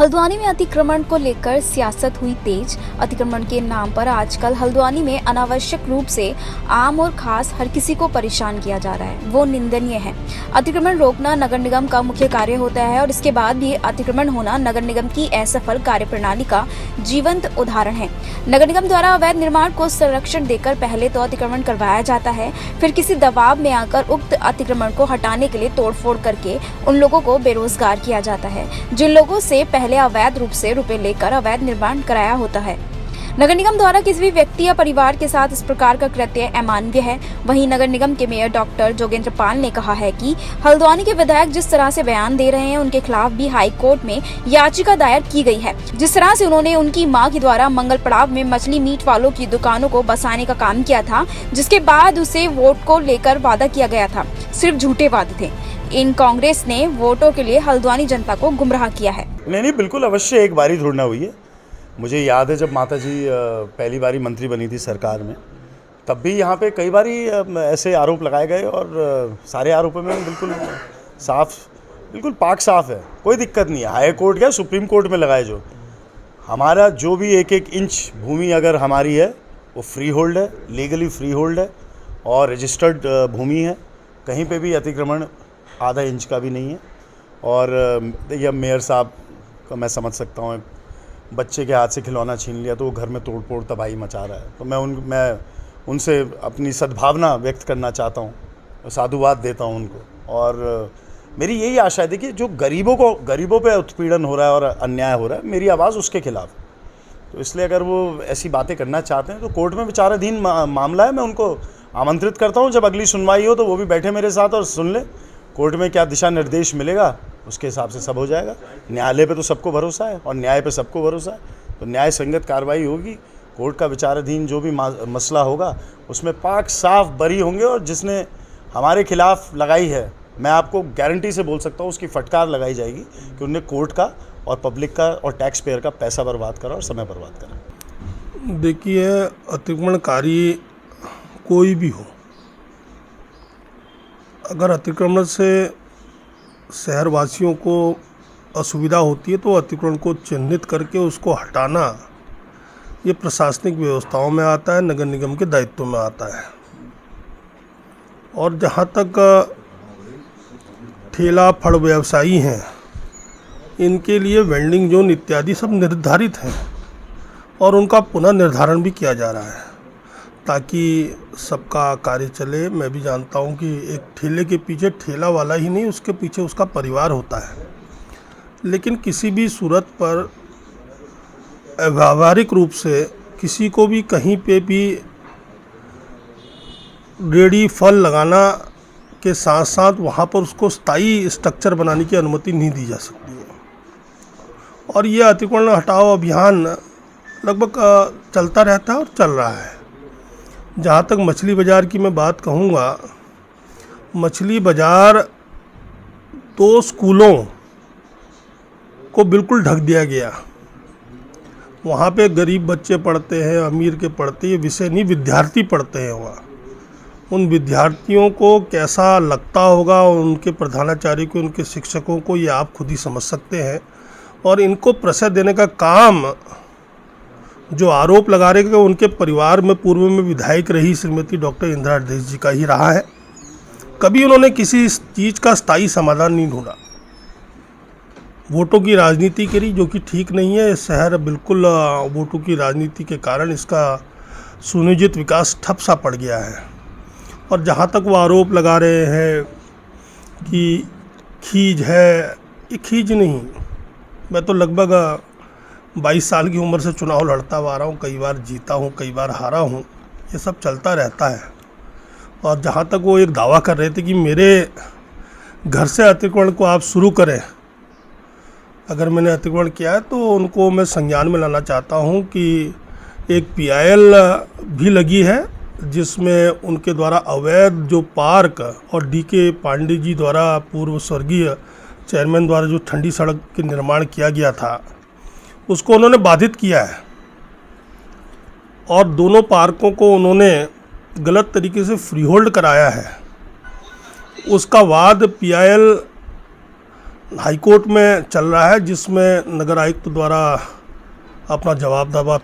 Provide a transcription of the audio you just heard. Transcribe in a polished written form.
हल्द्वानी में अतिक्रमण को लेकर सियासत हुई तेज। अतिक्रमण के नाम पर आजकल हल्द्वानी में अनावश्यक रूप से आम और खास हर किसी को परेशान किया जा रहा है, वो निंदनीय है। अतिक्रमण रोकना नगर निगम का मुख्य कार्य होता है और इसके बाद भी अतिक्रमण होना नगर निगम की असफल कार्यप्रणाली का जीवंत उदाहरण है। नगर निगम द्वारा अवैध निर्माण को संरक्षण देकर पहले तो अतिक्रमण करवाया जाता है, फिर किसी दबाव में आकर उक्त अतिक्रमण को हटाने के लिए तोड़फोड़ करके उन लोगों को बेरोजगार किया जाता है जिन लोगों से पहले अवैध रूप से रुपए लेकर अवैध निर्माण कराया होता है। नगर निगम द्वारा किसी भी व्यक्ति या परिवार के साथ इस प्रकार का कृत्य अमानवीय है। वहीं नगर निगम के मेयर डॉक्टर जोगेंद्र पाल ने कहा है कि हल्द्वानी के विधायक जिस तरह से बयान दे रहे हैं उनके खिलाफ भी हाई कोर्ट में याचिका दायर की गई है। जिस तरह से उन्होंने उनकी मां के द्वारा मंगल पड़ाव में मछली मीट वालों की दुकानों को बसाने का काम किया था, जिसके बाद उसे वोट को लेकर वादा किया गया था, सिर्फ झूठे वादे थे। इन कांग्रेस ने वोटों के लिए हल्द्वानी जनता को गुमराह किया है। नहीं, बिल्कुल अवश्य एक बारी थोड़ी ना हुई है। मुझे याद है जब माता जी पहली बारी मंत्री बनी थी सरकार में, तब भी यहाँ पे कई बारी ऐसे आरोप लगाए गए और सारे आरोपों में बिल्कुल साफ, बिल्कुल पाक साफ है, कोई दिक्कत नहीं है। हाई कोर्ट क्या सुप्रीम कोर्ट में लगाए जो हमारा जो भी एक इंच भूमि अगर हमारी है वो फ्री होल्ड है, लीगली फ्री होल्ड है और रजिस्टर्ड भूमि है। कहीं पे भी अतिक्रमण आधा इंच का भी नहीं है। और यह मेयर साहब का मैं समझ सकता हूँ, बच्चे के हाथ से खिलौना छीन लिया तो वो घर में तोड़ फोड़ तबाही मचा रहा है। तो मैं उनसे अपनी सद्भावना व्यक्त करना चाहता हूँ, साधुवाद देता हूँ उनको। और मेरी यही आशा है, देखिए जो गरीबों पे उत्पीड़न हो रहा है और अन्याय हो रहा है, मेरी आवाज़ उसके खिलाफ। तो इसलिए अगर वो ऐसी बातें करना चाहते हैं तो कोर्ट में विचाराधीन मामला है। मैं उनको आमंत्रित करता हूँ, जब अगली सुनवाई हो तो वो भी बैठे मेरे साथ और सुन ले कोर्ट में क्या दिशा निर्देश मिलेगा, उसके हिसाब से सब हो जाएगा। न्यायालय पे तो सबको भरोसा है और न्याय पे सबको भरोसा है, तो न्याय संगत कार्रवाई होगी। कोर्ट का विचाराधीन जो भी मसला होगा उसमें पाक साफ बरी होंगे। और जिसने हमारे खिलाफ लगाई है, मैं आपको गारंटी से बोल सकता हूँ उसकी फटकार लगाई जाएगी कि उन्होंने कोर्ट का और पब्लिक का और टैक्स पेयर का पैसा बर्बाद करा और समय बर्बाद करा। देखिए, अतिक्रमणकारी कोई भी हो, अगर अतिक्रमण से शहरवासियों को असुविधा होती है तो अतिक्रमण को चिन्हित करके उसको हटाना ये प्रशासनिक व्यवस्थाओं में आता है, नगर निगम के दायित्व में आता है। और जहाँ तक ठेला फड़ व्यवसायी हैं, इनके लिए वेंडिंग जोन इत्यादि सब निर्धारित हैं और उनका पुनः निर्धारण भी किया जा रहा है ताकि सबका कार्य चले। मैं भी जानता हूं कि एक ठेले के पीछे ठेला वाला ही नहीं, उसके पीछे उसका परिवार होता है। लेकिन किसी भी सूरत पर व्यावहारिक रूप से किसी को भी कहीं पे भी रेडी फल लगाना के साथ साथ वहाँ पर उसको स्थायी स्ट्रक्चर बनाने की अनुमति नहीं दी जा सकती है। और ये अतिक्रमण हटाओ अभियान लगभग चलता रहता है और चल रहा है। जहाँ तक मछली बाज़ार की मैं बात कहूँगा, मछली बाज़ार 2 स्कूलों को बिल्कुल ढक दिया गया। वहाँ पे गरीब बच्चे पढ़ते हैं, अमीर के पढ़ते हैं, ये विषय नहीं, विद्यार्थी पढ़ते हैं वहाँ। उन विद्यार्थियों को कैसा लगता होगा, उनके प्रधानाचार्य को, उनके शिक्षकों को, ये आप खुद ही समझ सकते हैं। और इनको प्रशय देने का काम जो आरोप लगा रहे हैं कि उनके परिवार में पूर्व में विधायक रही श्रीमती डॉक्टर इंदिरा हृदयेश जी का ही रहा है। कभी उन्होंने किसी चीज़ का स्थायी समाधान नहीं ढूंढा, वोटों की राजनीति करी, जो कि ठीक नहीं है। शहर बिल्कुल वोटों की राजनीति के कारण इसका सुनियोजित विकास ठप सा पड़ गया है। और जहाँ तक वो आरोप लगा रहे हैं कि खींच है, ये खींच नहीं। मैं तो लगभग 22 साल की उम्र से चुनाव लड़ता हुआ आ रहा हूँ, कई बार जीता हूँ, कई बार हारा हूँ, ये सब चलता रहता है। और जहाँ तक वो एक दावा कर रहे थे कि मेरे घर से अतिक्रमण को आप शुरू करें, अगर मैंने अतिक्रमण किया है तो उनको मैं संज्ञान में लाना चाहता हूँ कि एक PIL भी लगी है जिसमें उनके द्वारा अवैध जो पार्क और DK पांडे जी द्वारा, पूर्व स्वर्गीय चेयरमैन द्वारा जो ठंडी सड़क के निर्माण किया गया था, उसको उन्होंने बाधित किया है। और दोनों पार्कों को उन्होंने गलत तरीके से फ्री होल्ड कराया है। उसका वाद PIL हाईकोर्ट में चल रहा है, जिसमें नगर आयुक्त द्वारा अपना जवाब दावा